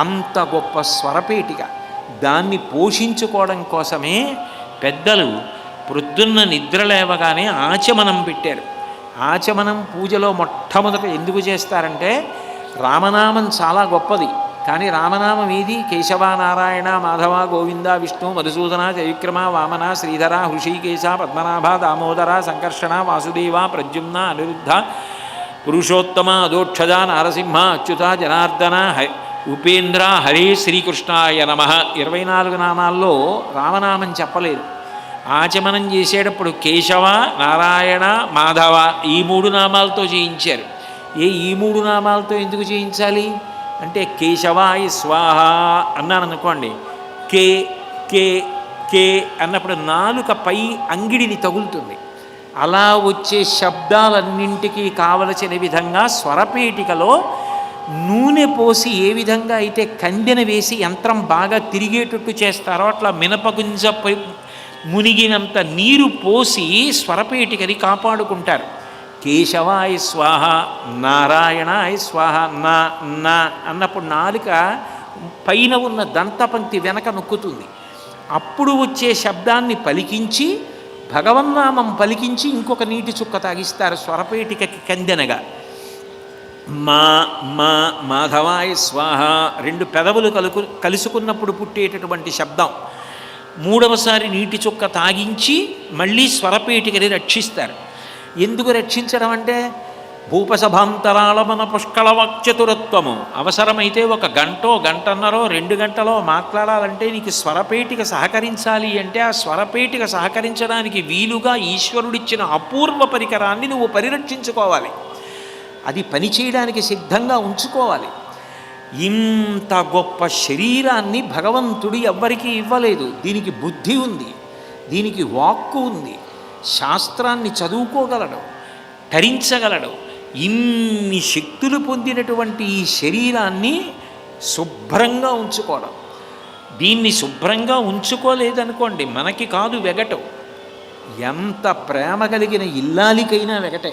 అంత గొప్ప స్వరపేటిక. దాన్ని పోషించుకోవడం కోసమే పెద్దలు ప్రొద్దున్న నిద్ర లేవగానే ఆచమనం పెట్టారు. ఆచమనం పూజలో మొట్టమొదట ఎందుకు చేస్తారంటే, రామనామం చాలా గొప్పది, కానీ రామనామం ఏది? కేశవ, నారాయణ, మాధవ, గోవింద, విష్ణు, మధుసూదన, జయవిక్రమ, వామన, శ్రీధర, హృషీకేశ, పద్మనాభ, దామోదర, సంకర్షణ, వాసుదేవ, ప్రద్యుమ్న, అనిరుద్ధ, పురుషోత్తమ, అధోక్షజ, నారసింహ, అచ్యుత, జనార్దన, ఉపేంద్ర, హరే శ్రీకృష్ణాయ నమః 24 నామాల్లో రామనామం చెప్పలేదు. ఆచమనం చేసేటప్పుడు కేశవ, నారాయణ, మాధవ ఈ 3 నామాలతో చేయించారు. ఈ 3 నామాలతో ఎందుకు చేయించాలి అంటే, కేశవాయ స్వాహ అన్నాను అనుకోండి, కే కే కే అన్నప్పుడు నాలుక పై అంగిడిని తగులుతుంది. అలా వచ్చే శబ్దాలన్నింటికీ కావలసిన విధంగా స్వరపేటికలో నూనె పోసి ఏ విధంగా అయితే కందెన వేసి యంత్రం బాగా తిరిగేటట్టు చేస్తారో అట్లా మినపగుంజ మునిగినంత నీరు పోసి స్వరపేటికని కాపాడుకుంటారు. కేశవాయ స్వాహ, నారాయణాయ స్వాహ, నా నా అన్నప్పుడు నాలుక పైన ఉన్న దంతపంక్తి వెనక నొక్కుతుంది. అప్పుడు వచ్చే శబ్దాన్ని పలికించి భగవన్నామం పలికించి ఇంకొక నీటి చుక్క తాగిస్తారు స్వరపేటికకి కందెనగా. మా మా మాధవాయ స్వాహ 2 పెదవులు కలుసుకున్నప్పుడు పుట్టేటటువంటి శబ్దం. 3వసారి నీటి చుక్క తాగించి మళ్ళీ స్వరపేటికని రక్షిస్తారు. ఎందుకు రక్షించడం అంటే, భూపసభాంతరాళమన పుష్కళవాక్చతురత్వము. అవసరమైతే 1 గంటో, గంటన్నరో, 2 గంటలో మాట్లాడాలంటే నీకు స్వరపేటిక సహకరించాలి అంటే, ఆ స్వరపేటిక సహకరించడానికి వీలుగా ఈశ్వరుడిచ్చిన అపూర్వ పరికరాన్ని నువ్వు పరిరక్షించుకోవాలి. అది పనిచేయడానికి సిద్ధంగా ఉంచుకోవాలి. ఇంత గొప్ప శరీరాన్ని భగవంతుడు ఎవ్వరికీ ఇవ్వలేదు. దీనికి బుద్ధి ఉంది, దీనికి వాక్కు ఉంది, శాస్త్రాన్ని చదువుకోగలడు, ధరించగలడు. ఇన్ని శక్తులు పొందినటువంటి ఈ శరీరాన్ని శుభ్రంగా ఉంచుకోవడం. దీన్ని శుభ్రంగా ఉంచుకోలేదనుకోండి, మనకి కాదు వెగటం, ఎంత ప్రేమ కలిగిన ఇల్లాలికైనా వెగటే.